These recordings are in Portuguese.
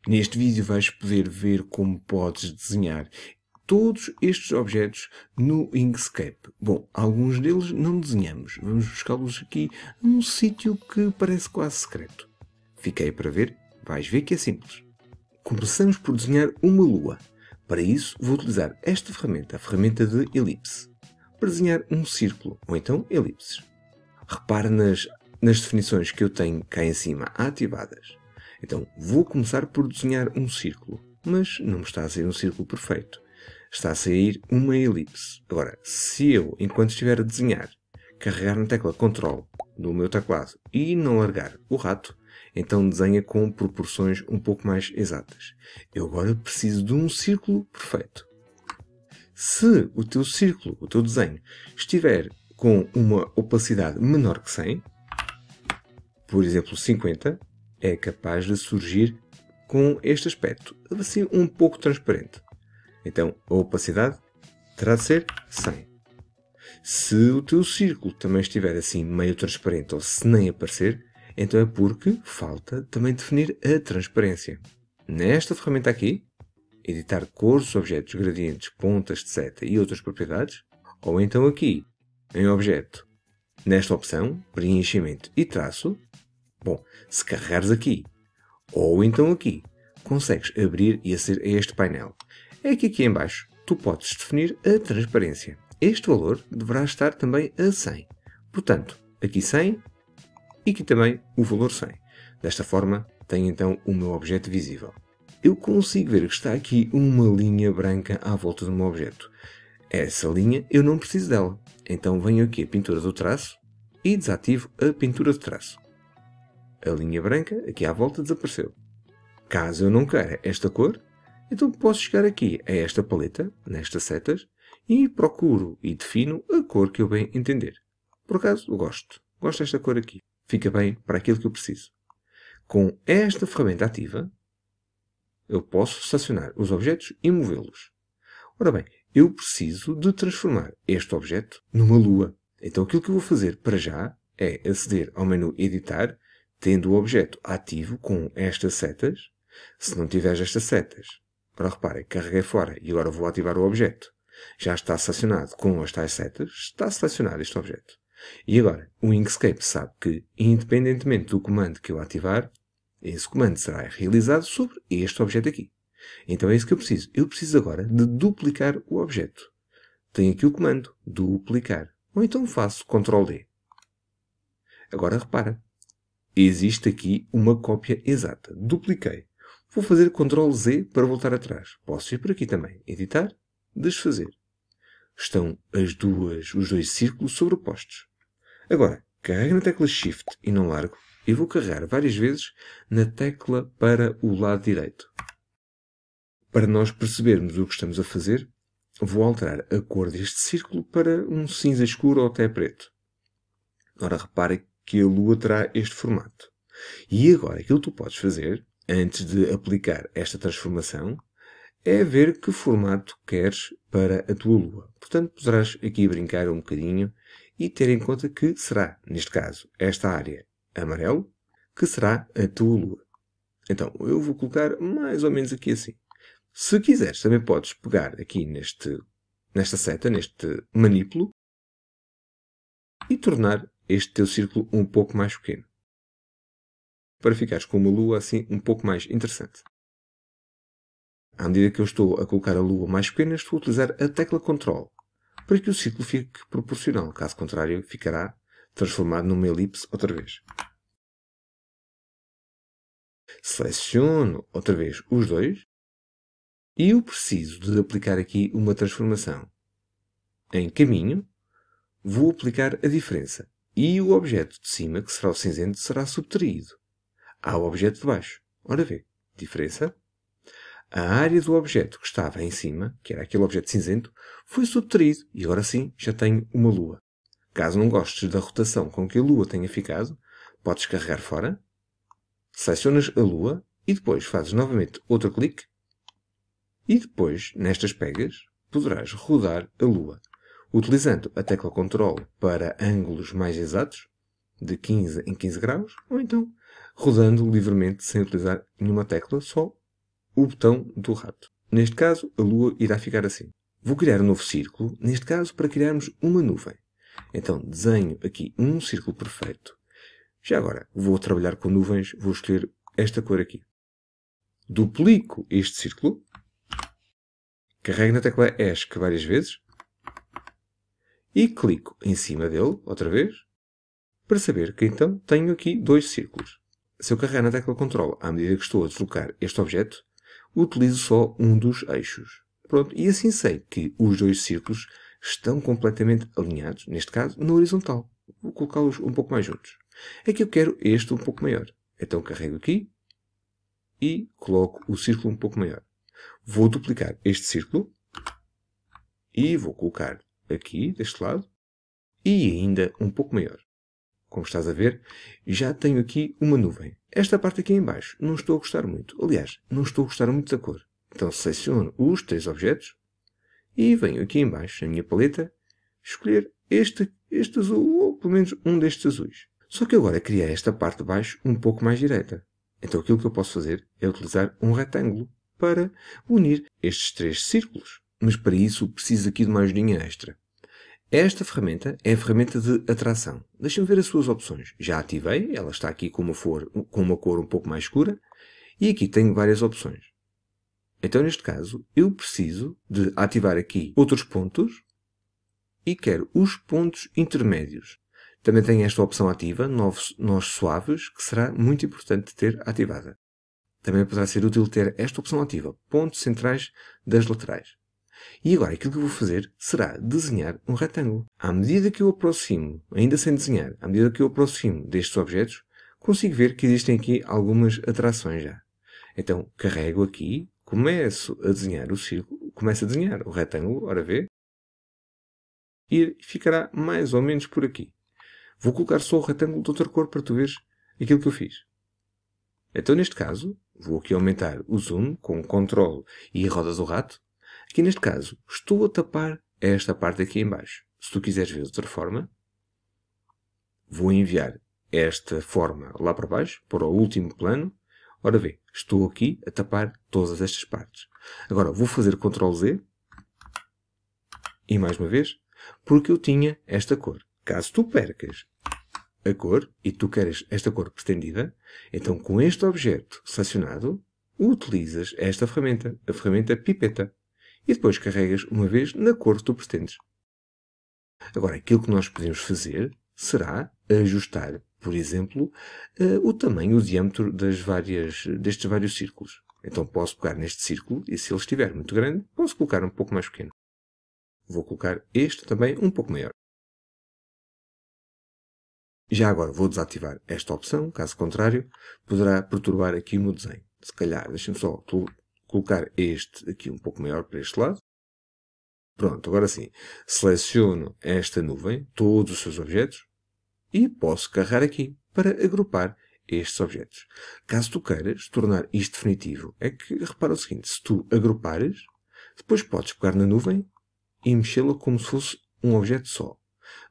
Neste vídeo vais poder ver como podes desenhar todos estes objetos no Inkscape. Bom, alguns deles não desenhamos. Vamos buscá-los aqui num sítio que parece quase secreto. Fiquei para ver, vais ver que é simples. Começamos por desenhar uma lua. Para isso vou utilizar esta ferramenta, a ferramenta de elipse, para desenhar um círculo, ou então elipses. Repare nas definições que eu tenho cá em cima ativadas. Então, vou começar por desenhar um círculo, mas não me está a sair um círculo perfeito. Está a sair uma elipse. Agora, se eu, enquanto estiver a desenhar, carregar na tecla Ctrl do meu teclado e não largar o rato, então desenha com proporções um pouco mais exatas. Eu agora preciso de um círculo perfeito. Se o teu círculo, o teu desenho, estiver com uma opacidade menor que 100, por exemplo 50, é capaz de surgir com este aspecto, assim um pouco transparente. Então a opacidade terá de ser 100. Se o teu círculo também estiver assim meio transparente ou se nem aparecer, então é porque falta também definir a transparência. Nesta ferramenta aqui, editar cores, objetos, gradientes, pontas de seta e outras propriedades, ou então aqui, em objeto, nesta opção, preenchimento e traço, bom, se carregares aqui, ou então aqui, consegues abrir e aceder a este painel. É que aqui em baixo tu podes definir a transparência. Este valor deverá estar também a 100. Portanto, aqui 100 e aqui também o valor 100. Desta forma, tenho então o meu objeto visível. Eu consigo ver que está aqui uma linha branca à volta do meu objeto. Essa linha eu não preciso dela. Então venho aqui a pintura do traço e desativo a pintura de traço. A linha branca aqui à volta desapareceu. Caso eu não queira esta cor, então posso chegar aqui a esta paleta, nestas setas, e procuro e defino a cor que eu bem entender. Por acaso, eu gosto desta cor aqui. Fica bem para aquilo que eu preciso. Com esta ferramenta ativa, eu posso selecionar os objetos e movê-los. Ora bem, eu preciso de transformar este objeto numa lua. Então aquilo que eu vou fazer para já é aceder ao menu Editar, tendo o objeto ativo com estas setas. Se não tiveres estas setas, agora reparem, carreguei fora e agora vou ativar o objeto. Já está selecionado com as tais setas, está selecionado este objeto. E agora, o Inkscape sabe que, independentemente do comando que eu ativar, esse comando será realizado sobre este objeto aqui. Então é isso que eu preciso. Eu preciso agora de duplicar o objeto. Tenho aqui o comando, duplicar. Ou então faço Ctrl D. Agora repara, existe aqui uma cópia exata. Dupliquei. Vou fazer Ctrl Z para voltar atrás. Posso ir por aqui também. Editar, desfazer. Estão os dois círculos sobrepostos. Agora, carrego na tecla Shift e não largo. E vou carregar várias vezes na tecla para o lado direito. Para nós percebermos o que estamos a fazer, vou alterar a cor deste círculo para um cinza escuro ou até preto. Ora, repare que a lua terá este formato. E agora, aquilo que tu podes fazer, antes de aplicar esta transformação, é ver que formato queres para a tua lua. Portanto, poderás aqui brincar um bocadinho e ter em conta que será, neste caso, esta área amarelo, que será a tua lua. Então, eu vou colocar mais ou menos aqui assim. Se quiseres, também podes pegar aqui nesta seta, neste manipulo, e tornar este teu círculo um pouco mais pequeno. Para ficares com uma lua assim um pouco mais interessante. À medida que eu estou a colocar a lua mais pequena, estou a utilizar a tecla Ctrl, para que o círculo fique proporcional. Caso contrário, ficará transformado numa elipse outra vez. Seleciono outra vez os dois e eu preciso de aplicar aqui uma transformação. Em caminho, vou aplicar a diferença e o objeto de cima, que será o cinzento, será subtraído ao objeto de baixo. Ora vê, diferença. A área do objeto que estava em cima, que era aquele objeto cinzento, foi subtraído e agora sim já tenho uma lua. Caso não gostes da rotação com que a lua tenha ficado, podes carregar fora, selecionas a lua e depois fazes novamente outro clique e depois, nestas pegas, poderás rodar a lua, utilizando a tecla Ctrl para ângulos mais exatos, de 15 em 15 graus, ou então rodando livremente sem utilizar nenhuma tecla, só o botão do rato. Neste caso, a lua irá ficar assim. Vou criar um novo círculo, neste caso para criarmos uma nuvem. Então desenho aqui um círculo perfeito. Já agora, vou trabalhar com nuvens, vou escolher esta cor aqui. Duplico este círculo, carrego na tecla ESC várias vezes e clico em cima dele, outra vez, para saber que então tenho aqui dois círculos. Se eu carregar na tecla Ctrl à medida que estou a deslocar este objeto, utilizo só um dos eixos. Pronto, e assim sei que os dois círculos estão completamente alinhados, neste caso, na horizontal. Vou colocá-los um pouco mais juntos. Aqui eu quero este um pouco maior. Então carrego aqui e coloco o círculo um pouco maior. Vou duplicar este círculo e vou colocar aqui, deste lado, e ainda um pouco maior. Como estás a ver, já tenho aqui uma nuvem. Esta parte aqui em baixo não estou a gostar muito. Aliás, não estou a gostar muito da cor. Então seleciono os três objetos e venho aqui em baixo, na minha paleta, escolher este azul, ou pelo menos um destes azuis. Só que agora queria esta parte de baixo um pouco mais direta. Então aquilo que eu posso fazer é utilizar um retângulo para unir estes três círculos. Mas para isso preciso aqui de uma ajudinha extra. Esta ferramenta é a ferramenta de atração. Deixa-me ver as suas opções. Já ativei, ela está aqui com uma cor um pouco mais escura. E aqui tenho várias opções. Então, neste caso, eu preciso de ativar aqui outros pontos e quero os pontos intermédios. Também tenho esta opção ativa, nós suaves, que será muito importante ter ativada. Também poderá ser útil ter esta opção ativa, pontos centrais das laterais. E agora aquilo que eu vou fazer será desenhar um retângulo. À medida que eu aproximo, ainda sem desenhar, à medida que eu aproximo destes objetos, consigo ver que existem aqui algumas atrações já. Então carrego aqui, começo a desenhar o círculo, começo a desenhar o retângulo, ora vê, e ficará mais ou menos por aqui. Vou colocar só o retângulo de outra cor para tu veres aquilo que eu fiz. Então neste caso, vou aqui aumentar o zoom com o Ctrl e a roda do rato. Aqui neste caso, estou a tapar esta parte aqui em baixo. Se tu quiseres ver de outra forma, vou enviar esta forma lá para baixo, para o último plano. Ora vê, estou aqui a tapar todas estas partes. Agora vou fazer Ctrl Z. E mais uma vez, porque eu tinha esta cor. Caso tu percas a cor e tu queres esta cor pretendida, então com este objeto selecionado, utilizas esta ferramenta, a ferramenta pipeta. E depois carregas uma vez na cor que tu pretendes. Agora, aquilo que nós podemos fazer será ajustar, por exemplo, o tamanho, o diâmetro destes vários círculos. Então posso pegar neste círculo e se ele estiver muito grande, posso colocar um pouco mais pequeno. Vou colocar este também um pouco maior. Já agora vou desativar esta opção, caso contrário, poderá perturbar aqui o meu desenho. Se calhar, deixem-me só colocar este aqui um pouco maior para este lado. Pronto, agora sim. Seleciono esta nuvem, todos os seus objetos, e posso carregar aqui para agrupar estes objetos. Caso tu queiras tornar isto definitivo, é que repara o seguinte, se tu agrupares, depois podes pegar na nuvem e mexê-la como se fosse um objeto só.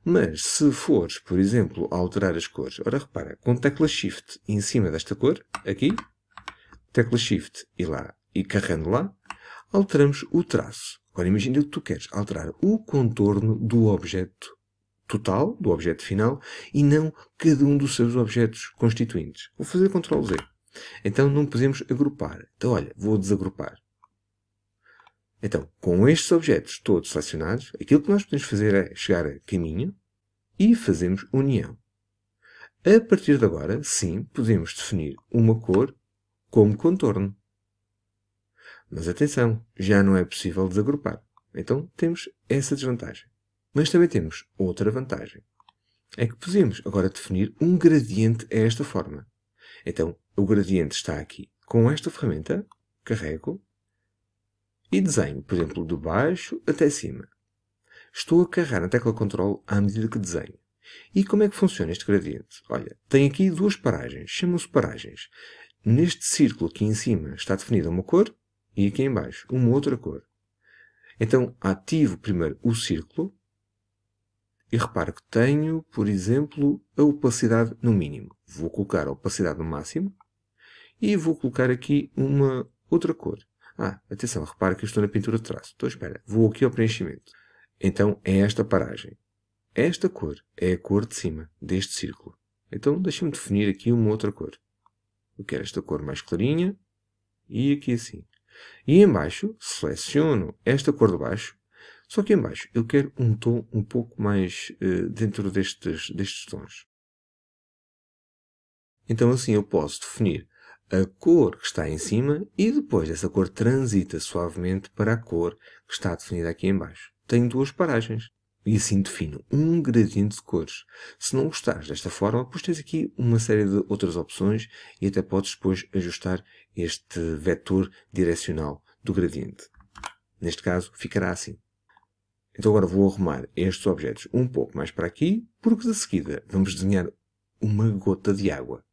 Mas se fores, por exemplo, a alterar as cores, ora repara, com tecla Shift em cima desta cor, aqui, tecla Shift e carregando lá, alteramos o traço. Agora imagina que tu queres alterar o contorno do objeto total, do objeto final, e não cada um dos seus objetos constituintes. Vou fazer Ctrl Z. Então não podemos agrupar. Então olha, vou desagrupar. Então, com estes objetos todos selecionados, aquilo que nós podemos fazer é chegar a caminho e fazemos união. A partir de agora, sim, podemos definir uma cor como contorno. Mas atenção, já não é possível desagrupar. Então temos essa desvantagem. Mas também temos outra vantagem. É que podemos agora definir um gradiente a esta forma. Então, o gradiente está aqui. Com esta ferramenta, carrego e desenho, por exemplo, de baixo até cima. Estou a carregar na tecla Ctrl à medida que desenho. E como é que funciona este gradiente? Olha, tem aqui duas paragens, chamam-se paragens. Neste círculo aqui em cima está definida uma cor e aqui em baixo uma outra cor. Então ativo primeiro o círculo e reparo que tenho, por exemplo, a opacidade no mínimo. Vou colocar a opacidade no máximo e vou colocar aqui uma outra cor. Atenção, repara que eu estou na pintura de traço. Então espera, vou aqui ao preenchimento. Então é esta paragem. Esta cor é a cor de cima deste círculo. Então deixa-me definir aqui uma outra cor. Eu quero esta cor mais clarinha e aqui assim. E em baixo seleciono esta cor de baixo, só que em baixo eu quero um tom um pouco mais dentro destes tons. Então assim eu posso definir a cor que está em cima e depois essa cor transita suavemente para a cor que está definida aqui em baixo. Tenho duas paragens. E assim defino um gradiente de cores. Se não gostares desta forma, depois tens aqui uma série de outras opções e até podes depois ajustar este vetor direcional do gradiente. Neste caso, ficará assim. Então agora vou arrumar estes objetos um pouco mais para aqui, porque de seguida vamos desenhar uma gota de água.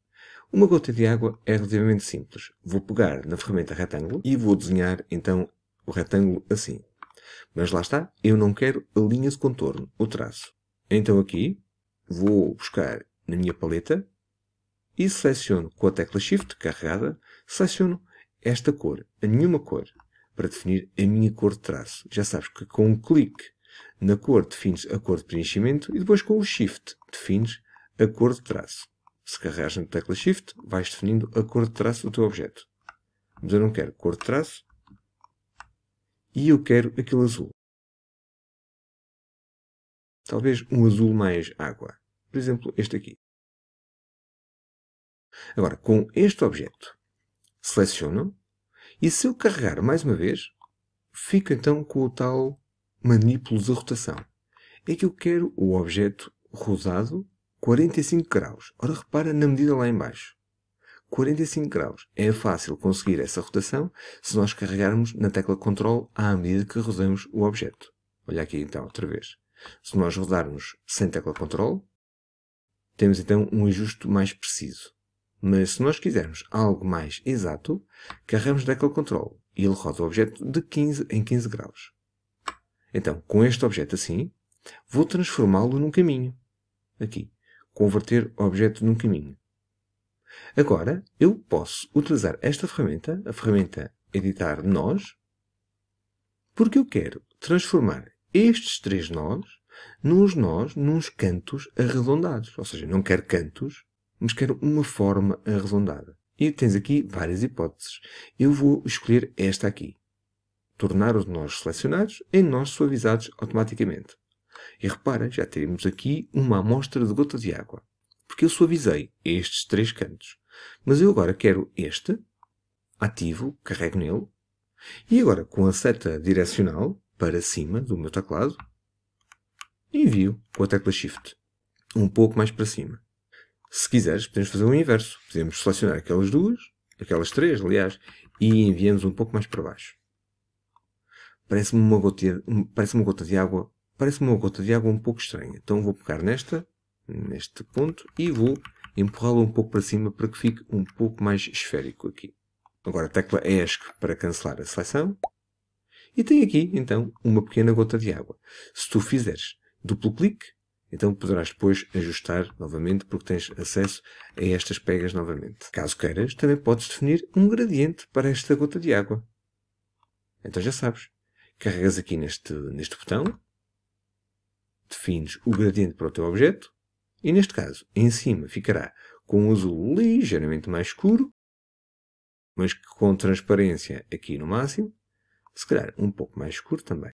Uma gota de água é relativamente simples. Vou pegar na ferramenta retângulo e vou desenhar então o retângulo assim. Mas lá está, eu não quero a linha de contorno, o traço. Então aqui, vou buscar na minha paleta e seleciono com a tecla Shift carregada, seleciono esta cor, a nenhuma cor, para definir a minha cor de traço. Já sabes que com um clique na cor defines a cor de preenchimento e depois com o Shift defines a cor de traço. Se carregares na tecla Shift, vais definindo a cor de traço do teu objeto. Mas eu não quero cor de traço, e eu quero aquele azul. Talvez um azul mais água. Por exemplo, este aqui. Agora, com este objeto, seleciono. E se eu carregar mais uma vez, fico então com o tal manipulo de rotação. É que eu quero o objeto rodado 45 graus. Ora, repara na medida lá em baixo. 45 graus. É fácil conseguir essa rotação se nós carregarmos na tecla Ctrl à medida que rodamos o objeto. Olha aqui então, outra vez. Se nós rodarmos sem tecla Ctrl, temos então um ajuste mais preciso. Mas se nós quisermos algo mais exato, carregamos na tecla Ctrl e ele roda o objeto de 15 em 15 graus. Então, com este objeto assim, vou transformá-lo num caminho. Aqui. Converter o objeto num caminho. Agora, eu posso utilizar esta ferramenta, a ferramenta Editar Nós, porque eu quero transformar estes 3 nós nos cantos arredondados. Ou seja, não quero cantos, mas quero uma forma arredondada. E tens aqui várias hipóteses. Eu vou escolher esta aqui. Tornar os nós selecionados em nós suavizados automaticamente. E repara, já temos aqui uma amostra de gota de água. Porque eu suavizei estes 3 cantos. Mas eu agora quero este, ativo, carrego nele. E agora, com a seta direcional para cima do meu teclado, envio com a tecla Shift um pouco mais para cima. Se quiseres, podemos fazer o inverso. Podemos selecionar aquelas 3, aliás, e enviamos um pouco mais para baixo. Parece-me uma gota de água. Parece-me uma gota de água um pouco estranha. Então vou pegar neste ponto e vou empurrá-lo um pouco para cima para que fique um pouco mais esférico aqui. Agora a tecla ESC para cancelar a seleção. E tem aqui, então, uma pequena gota de água. Se tu fizeres duplo clique, então poderás depois ajustar novamente porque tens acesso a estas pegas novamente. Caso queiras, também podes definir um gradiente para esta gota de água. Então já sabes. Carregas aqui neste botão, defines o gradiente para o teu objeto e neste caso, em cima ficará com um azul ligeiramente mais escuro, mas com transparência aqui no máximo, se calhar um pouco mais escuro também.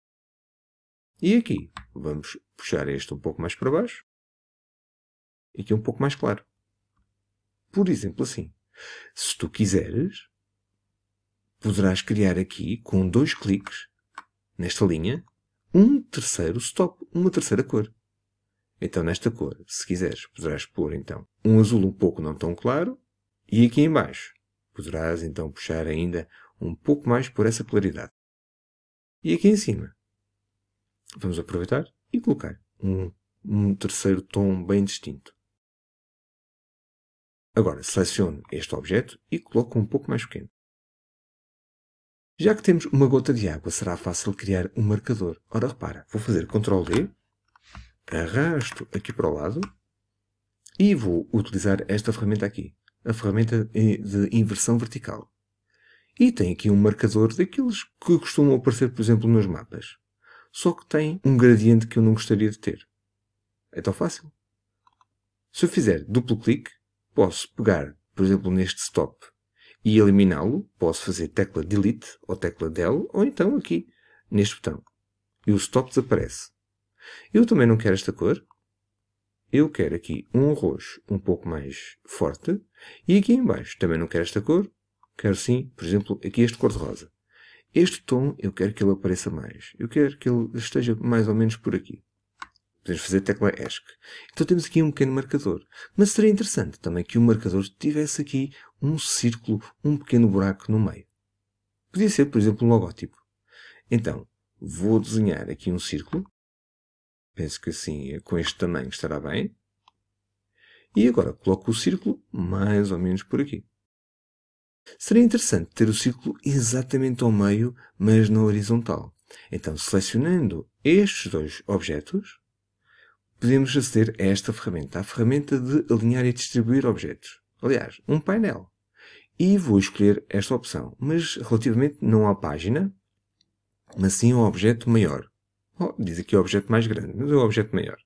E aqui vamos puxar este um pouco mais para baixo e aqui um pouco mais claro. Por exemplo assim. Se tu quiseres, poderás criar aqui com 2 cliques nesta linha um terceiro stop, uma terceira cor. Então nesta cor, se quiseres, poderás pôr então um azul um pouco não tão claro e aqui em baixo poderás então puxar ainda um pouco mais por essa claridade. E aqui em cima vamos aproveitar e colocar um terceiro tom bem distinto. Agora seleciono este objeto e coloco um pouco mais pequeno. Já que temos uma gota de água, será fácil criar um marcador. Ora, repara, vou fazer Ctrl D, arrasto aqui para o lado e vou utilizar esta ferramenta aqui, a ferramenta de inversão vertical. E tem aqui um marcador daqueles que costumam aparecer, por exemplo, nos mapas. Só que tem um gradiente que eu não gostaria de ter. É tão fácil. Se eu fizer duplo clique, posso pegar, por exemplo, neste stop e eliminá-lo. Posso fazer tecla Delete ou tecla Del, ou então aqui, neste botão. E o stop desaparece. Eu também não quero esta cor. Eu quero aqui um roxo um pouco mais forte. E aqui em baixo também não quero esta cor. Quero sim, por exemplo, aqui este cor-de-rosa. Este tom eu quero que ele apareça mais. Eu quero que ele esteja mais ou menos por aqui. Podemos fazer a tecla ESC. Então temos aqui um pequeno marcador. Mas seria interessante também que o marcador tivesse aqui um círculo, um pequeno buraco no meio. Podia ser, por exemplo, um logótipo. Então, vou desenhar aqui um círculo. Penso que assim, com este tamanho, estará bem. E agora coloco o círculo mais ou menos por aqui. Seria interessante ter o círculo exatamente ao meio, mas na horizontal. Então, selecionando estes dois objetos, podemos aceder a esta ferramenta, a ferramenta de alinhar e distribuir objetos. Aliás, um painel. E vou escolher esta opção, mas relativamente não à página, mas sim ao objeto maior. Diz aqui o objeto mais grande, mas é o objeto maior.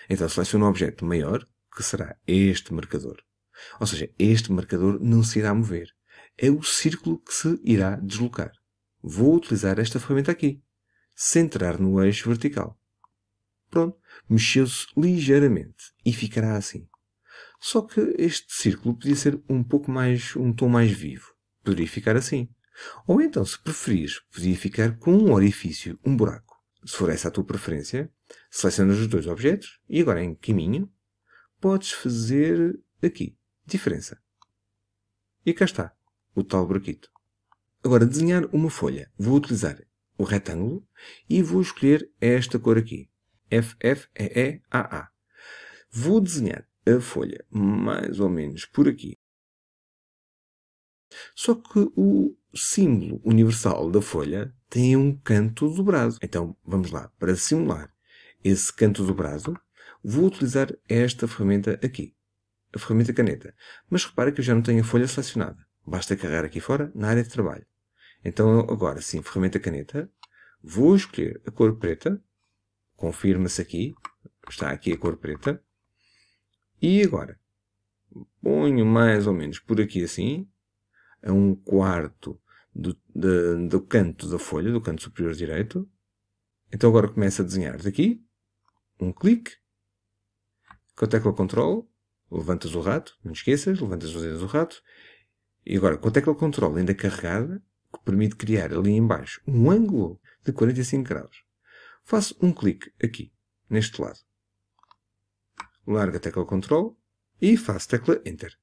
Então seleciono o objeto maior, que será este marcador. Ou seja, este marcador não se irá mover. É o círculo que se irá deslocar. Vou utilizar esta ferramenta aqui. Centrar no eixo vertical. Pronto, mexeu-se ligeiramente e ficará assim. Só que este círculo podia ser um tom mais vivo. Poderia ficar assim. Ou então, se preferires, podia ficar com um orifício, um buraco. Se for essa a tua preferência, selecionas os dois objetos e agora em caminho podes fazer aqui, diferença. E cá está, o tal buraquito. Agora, desenhar uma folha. Vou utilizar o retângulo e vou escolher esta cor aqui. FFEEAA. Vou desenhar a folha mais ou menos por aqui. Só que o símbolo universal da folha tem um canto dobrado. Então, vamos lá. Para simular esse canto dobrado, vou utilizar esta ferramenta aqui. A ferramenta caneta. Mas repara que eu já não tenho a folha selecionada. Basta carregar aqui fora, na área de trabalho. Então, agora sim, ferramenta caneta. Vou escolher a cor preta. Confirma-se aqui. Está aqui a cor preta. E agora, ponho mais ou menos por aqui assim, a 1/4 do canto da folha, do canto superior direito. Então agora começo a desenhar daqui, um clique, com a tecla Ctrl, levantas o rato, não esqueças, levantas os dedos do rato, e agora com a tecla Ctrl ainda carregada, que permite criar ali em baixo um ângulo de 45 graus. Faço um clique aqui, neste lado. Largo a tecla Ctrl e faço tecla Enter.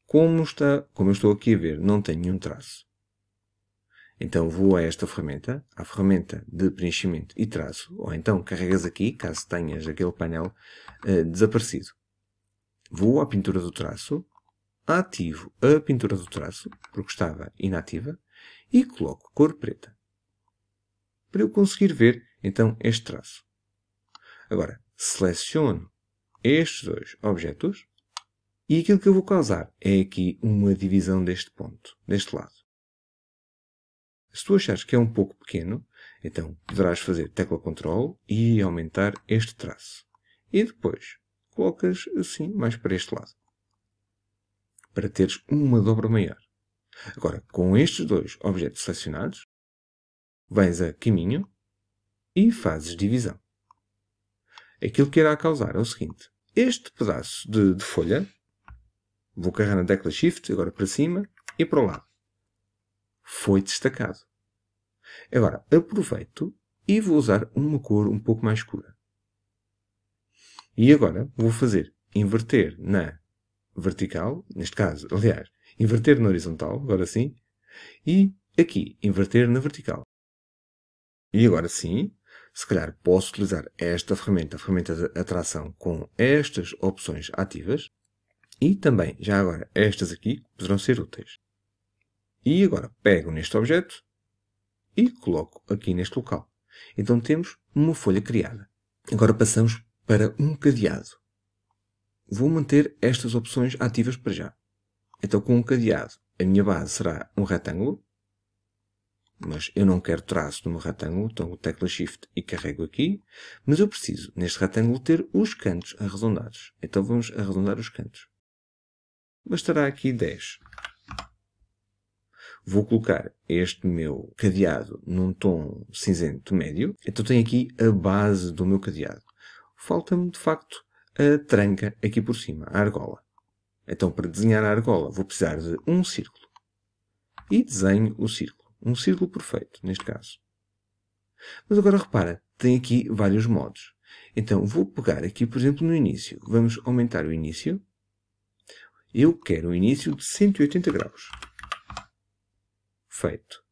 Como eu estou aqui a ver, não tenho nenhum traço. Então vou a esta ferramenta, à ferramenta de preenchimento e traço, ou então carregas aqui, caso tenhas aquele painel desaparecido. Vou à pintura do traço, ativo a pintura do traço, porque estava inativa, e coloco cor preta. Para eu conseguir ver, então, este traço. Agora, seleciono estes dois objetos, e aquilo que eu vou causar é aqui uma divisão deste ponto, deste lado. Se tu achares que é um pouco pequeno, então poderás fazer tecla Ctrl e aumentar este traço. E depois colocas assim mais para este lado. Para teres uma dobra maior. Agora, com estes dois objetos selecionados, vens a caminho e fazes divisão. Aquilo que irá causar é o seguinte. Este pedaço de folha, vou carregar na tecla Shift, agora para cima e para o lado. Foi destacado. Agora, aproveito e vou usar uma cor um pouco mais escura. E agora vou fazer inverter na vertical, neste caso, aliás, inverter na horizontal, agora sim, e aqui, inverter na vertical. E agora sim, se calhar posso utilizar esta ferramenta, a ferramenta de atração, com estas opções ativas, e também, já agora, estas aqui poderão ser úteis. E agora pego neste objeto e coloco aqui neste local. Então temos uma folha criada. Agora passamos para um cadeado. Vou manter estas opções ativas para já. Então com um cadeado a minha base será um retângulo, mas eu não quero traço no meu retângulo, então tecla Shift e carrego aqui, mas eu preciso, neste retângulo, ter os cantos arredondados. Então vamos arredondar os cantos. Bastará aqui 10. Vou colocar este meu cadeado num tom cinzento médio, então tenho aqui a base do meu cadeado. Falta-me, de facto, a tranca aqui por cima, a argola. Então, para desenhar a argola, vou precisar de um círculo. E desenho o círculo. Um círculo perfeito, neste caso. Mas agora repara, tem aqui vários modos. Então, vou pegar aqui, por exemplo, no início. Vamos aumentar o início. Eu quero um início de 180 graus. Feito.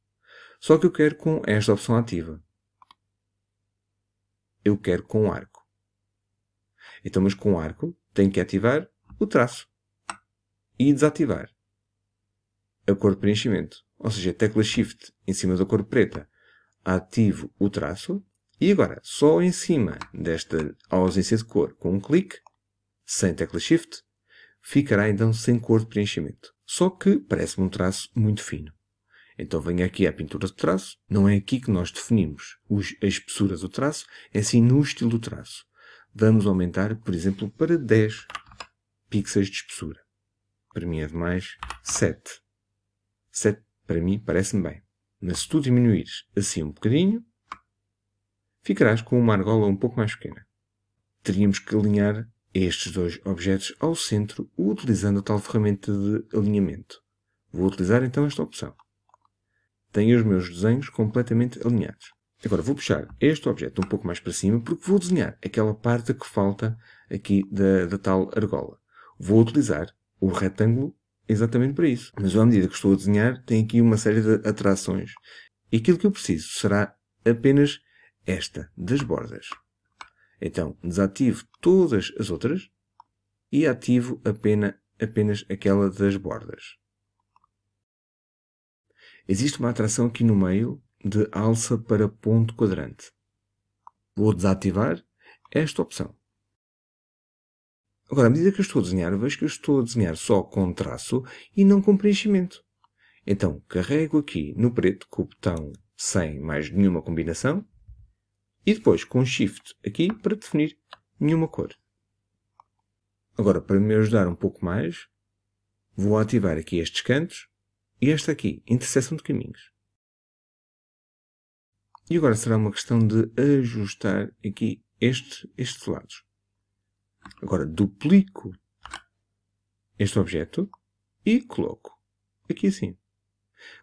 Só que eu quero com esta opção ativa. Eu quero com arco. Então, mas com arco, tenho que ativar o traço. E desativar a cor de preenchimento. Ou seja, tecla Shift em cima da cor preta, ativo o traço. E agora, só em cima desta ausência de cor, com um clique, sem tecla Shift, ficará então sem cor de preenchimento. Só que parece-me um traço muito fino. Então venho aqui à pintura de traço. Não é aqui que nós definimos a espessura do traço, é sim no estilo do traço. Vamos aumentar, por exemplo, para 10 pixels de espessura. Para mim é demais 7. 7 para mim parece-me bem. Mas se tu diminuires assim um bocadinho, ficarás com uma argola um pouco mais pequena. Teríamos que alinhar estes dois objetos ao centro utilizando a tal ferramenta de alinhamento. Vou utilizar então esta opção. Tenho os meus desenhos completamente alinhados. Agora vou puxar este objeto um pouco mais para cima porque vou desenhar aquela parte que falta aqui da tal argola. Vou utilizar o retângulo exatamente para isso. Mas à medida que estou a desenhar, tem aqui uma série de atrações. E aquilo que eu preciso será apenas esta, das bordas. Então, desativo todas as outras e ativo apenas aquela das bordas. Existe uma atração aqui no meio de alça para ponto quadrante. Vou desativar esta opção. Agora, à medida que eu estou a desenhar, vejo que eu estou a desenhar só com traço e não com preenchimento. Então, carrego aqui no preto com o botão sem mais nenhuma combinação e depois com Shift aqui para definir nenhuma cor. Agora, para me ajudar um pouco mais, vou ativar aqui estes cantos e esta aqui, interseção de caminhos. E agora será uma questão de ajustar aqui estes lados. Agora duplico este objeto e coloco aqui assim.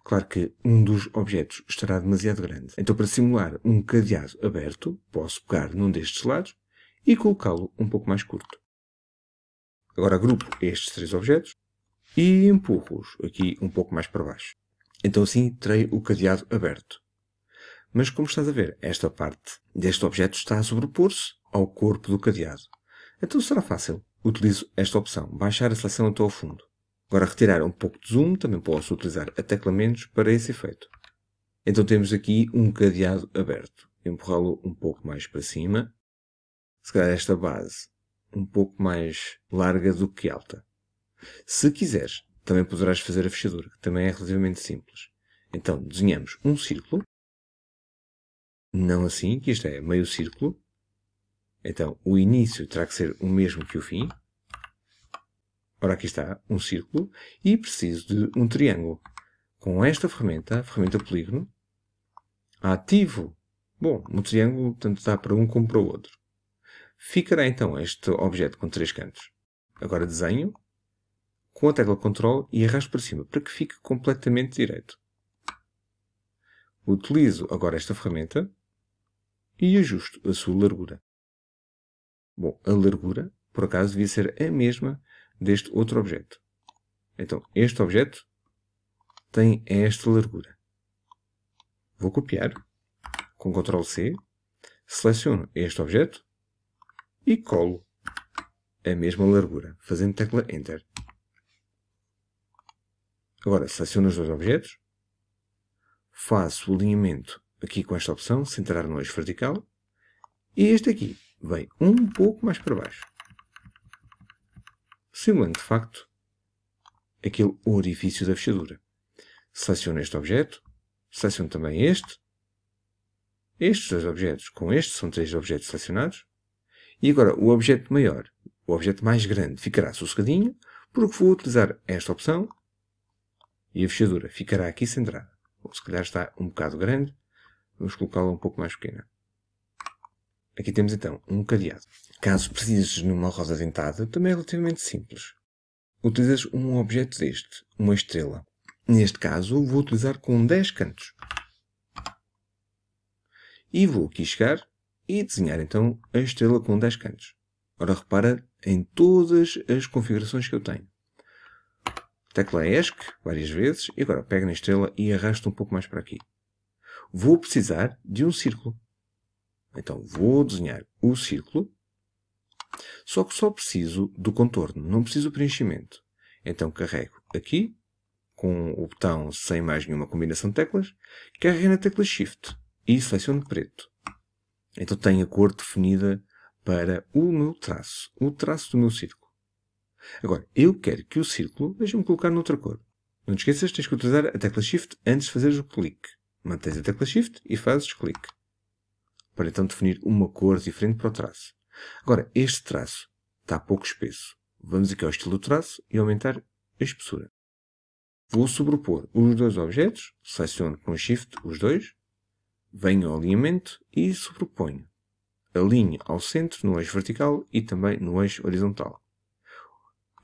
Claro que um dos objetos estará demasiado grande. Então, para simular um cadeado aberto, posso pegar num destes lados e colocá-lo um pouco mais curto. Agora agrupo estes três objetos e empurro-os aqui um pouco mais para baixo. Então assim terei o cadeado aberto. Mas como estás a ver, esta parte deste objeto está a sobrepor-se ao corpo do cadeado. Então será fácil. Utilizo esta opção, baixar a seleção até ao fundo. Agora retirar um pouco de zoom, também posso utilizar a tecla menos para esse efeito. Então temos aqui um cadeado aberto. Empurrá-lo um pouco mais para cima. Se calhar esta base um pouco mais larga do que alta. Se quiseres, também poderás fazer a fechadura, que também é relativamente simples. Então desenhamos um círculo. Não assim, que isto é meio círculo. Então, o início terá que ser o mesmo que o fim. Ora, aqui está, um círculo. E preciso de um triângulo. Com esta ferramenta, a ferramenta polígono, ativo. Bom, um triângulo tanto dá para um como para o outro. Ficará então este objeto com três cantos. Agora desenho com a tecla Ctrl e arrasto para cima para que fique completamente direito. Utilizo agora esta ferramenta e ajusto a sua largura. Bom, a largura, por acaso, devia ser a mesma deste outro objeto. Então, este objeto tem esta largura. Vou copiar com Ctrl C, seleciono este objeto e colo a mesma largura, fazendo tecla Enter. Agora, seleciono os dois objetos, faço o alinhamento aqui com esta opção, centrar no eixo vertical, e este aqui vem um pouco mais para baixo. Simulando, de facto, aquele orifício da fechadura. Seleciono este objeto, seleciono também este. Estes dois objetos com este são 3 objetos selecionados. E agora o objeto maior, o objeto mais grande, ficará sossegadinho, porque vou utilizar esta opção e a fechadura ficará aqui centrada. Ou se calhar está um bocado grande, vamos colocá-la um pouco mais pequena. Aqui temos então um cadeado. Caso precises numa roda dentada, também é relativamente simples. Utilizas um objeto deste, uma estrela. Neste caso, vou utilizar com 10 cantos. E vou aqui chegar e desenhar então a estrela com 10 cantos. Ora, repara em todas as configurações que eu tenho. Tecla ESC várias vezes e agora pego na estrela e arrasto um pouco mais para aqui. Vou precisar de um círculo. Então vou desenhar o círculo, só que só preciso do contorno, não preciso do preenchimento. Então carrego aqui, com o botão sem mais nenhuma combinação de teclas, carrego na tecla Shift e seleciono preto. Então tenho a cor definida para o meu traço, o traço do meu círculo. Agora, eu quero que o círculo, deixa-me colocar noutra cor. Não te esqueças, tens que utilizar a tecla Shift antes de fazeres o clique. Mantens a tecla Shift e fazes clique. Para então definir uma cor diferente para o traço. Agora, este traço está pouco espesso. Vamos aqui ao estilo do traço e aumentar a espessura. Vou sobrepor os dois objetos, seleciono com Shift os dois, venho ao alinhamento e sobreponho. Alinho ao centro no eixo vertical e também no eixo horizontal.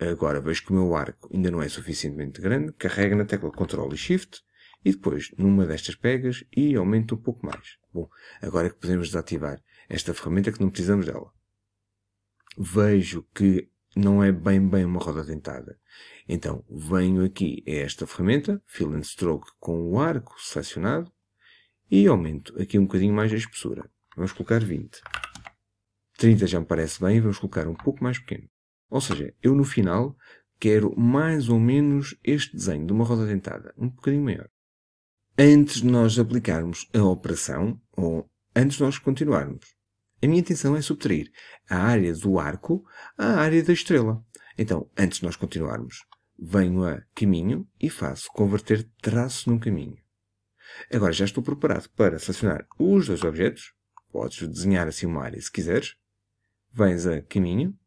Agora vejo que o meu arco ainda não é suficientemente grande, carrego na tecla Ctrl e Shift e depois numa destas pegas e aumento um pouco mais. Bom, agora é que podemos desativar esta ferramenta que não precisamos dela. Vejo que não é bem uma roda dentada. Então venho aqui a esta ferramenta, Fill and Stroke com o arco selecionado e aumento aqui um bocadinho mais a espessura. Vamos colocar 20. 30 já me parece bem, vamos colocar um pouco mais pequeno. Ou seja, eu no final quero mais ou menos este desenho de uma roda dentada, um bocadinho maior. Antes de nós aplicarmos a operação, ou antes de nós continuarmos, a minha intenção é subtrair a área do arco à área da estrela. Então, antes de nós continuarmos, venho a caminho e faço converter traço num caminho. Agora já estou preparado para selecionar os dois objetos. Podes desenhar assim uma área se quiseres. Vens a caminho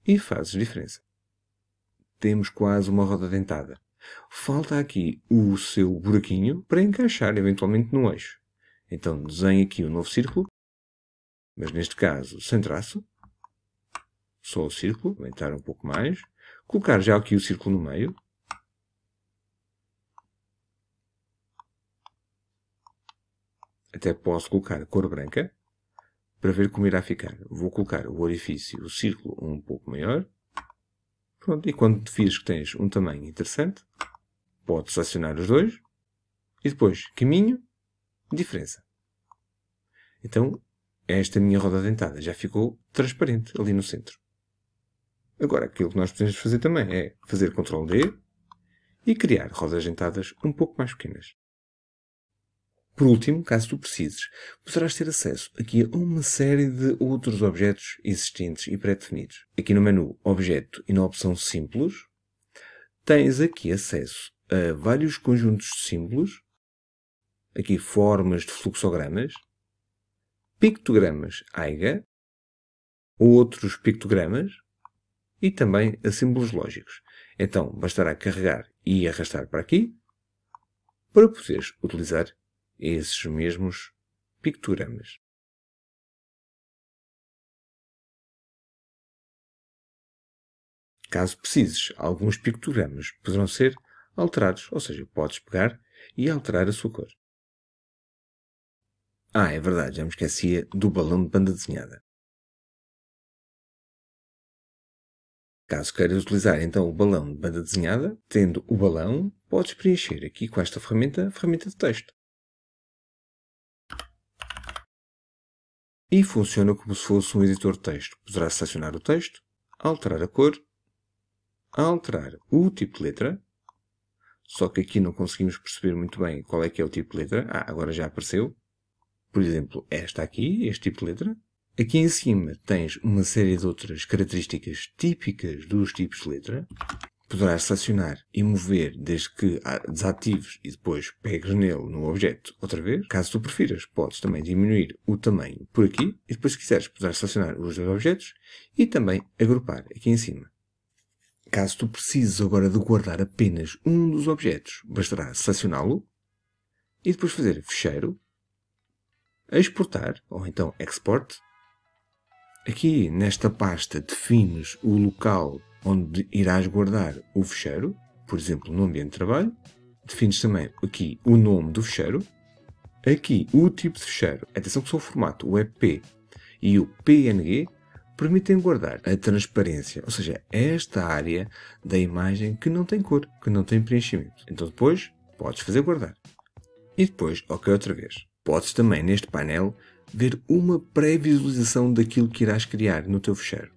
e fazes diferença. Temos quase uma roda dentada. Falta aqui o seu buraquinho para encaixar eventualmente no eixo. Então desenho aqui um novo círculo, mas neste caso sem traço. Só o círculo, aumentar um pouco mais. Colocar já aqui o círculo no meio. Até posso colocar a cor branca para ver como irá ficar. Vou colocar o orifício, o círculo um pouco maior. Pronto, e quando vires que tens um tamanho interessante, podes selecionar os dois e depois caminho, diferença. Então, esta minha roda dentada já ficou transparente ali no centro. Agora, aquilo que nós podemos fazer também é fazer Ctrl D e criar rodas dentadas um pouco mais pequenas. Por último, caso tu precises, poderás ter acesso aqui a uma série de outros objetos existentes e pré-definidos. Aqui no menu Objeto e na opção Símbolos, tens aqui acesso a vários conjuntos de símbolos, aqui formas de fluxogramas, pictogramas AIGA, outros pictogramas e também a símbolos lógicos. Então, bastará carregar e arrastar para aqui para poderes utilizar esses mesmos pictogramas. Caso precises, alguns pictogramas poderão ser alterados, ou seja, podes pegar e alterar a sua cor. Ah, é verdade, já me esquecia do balão de banda desenhada. Caso queiras utilizar então o balão de banda desenhada, tendo o balão, podes preencher aqui com esta ferramenta, a ferramenta de texto. E funciona como se fosse um editor de texto. Poderás selecionar o texto, alterar a cor, alterar o tipo de letra, só que aqui não conseguimos perceber muito bem qual é que é o tipo de letra. Ah, agora já apareceu. Por exemplo, esta aqui, este tipo de letra. Aqui em cima tens uma série de outras características típicas dos tipos de letra. Poderás selecionar e mover desde que desatives e depois pegues nele no objeto outra vez. Caso tu prefiras, podes também diminuir o tamanho por aqui e depois, se quiseres, poderás selecionar os dois objetos e também agrupar aqui em cima. Caso tu precises agora de guardar apenas um dos objetos, bastará selecioná-lo e depois fazer fecheiro, exportar ou então export. Aqui nesta pasta defines o local onde irás guardar o fecheiro, por exemplo, no ambiente de trabalho. Defines também aqui o nome do fecheiro. Aqui o tipo de fecheiro. Atenção que só o formato, o EP e o PNG, permitem guardar a transparência, ou seja, esta área da imagem que não tem cor, que não tem preenchimento. Então depois podes fazer guardar. E depois, ok outra vez. Podes também neste painel ver uma pré-visualização daquilo que irás criar no teu fecheiro.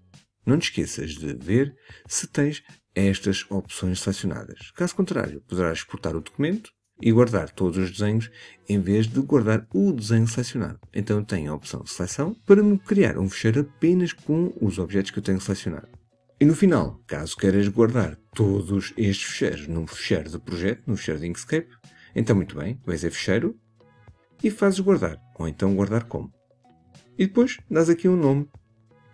Não te esqueças de ver se tens estas opções selecionadas. Caso contrário, poderás exportar o documento e guardar todos os desenhos em vez de guardar o desenho selecionado. Então eu tenho a opção de seleção para me criar um fecheiro apenas com os objetos que eu tenho selecionado. E no final, caso queiras guardar todos estes fecheiros num fecheiro de projeto, num fecheiro de Inkscape, então muito bem, vais a fecheiro e fazes guardar, ou então guardar como. E depois dás aqui um nome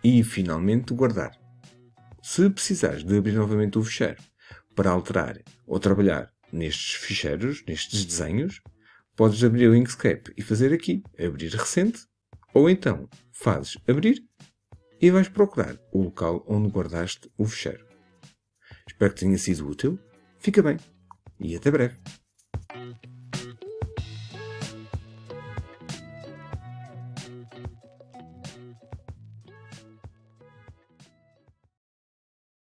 e finalmente guardar. Se precisares de abrir novamente o fecheiro para alterar ou trabalhar nestes ficheiros, nestes desenhos, podes abrir o Inkscape e fazer aqui abrir recente, ou então fazes abrir e vais procurar o local onde guardaste o fecheiro. Espero que tenha sido útil. Fica bem e até breve.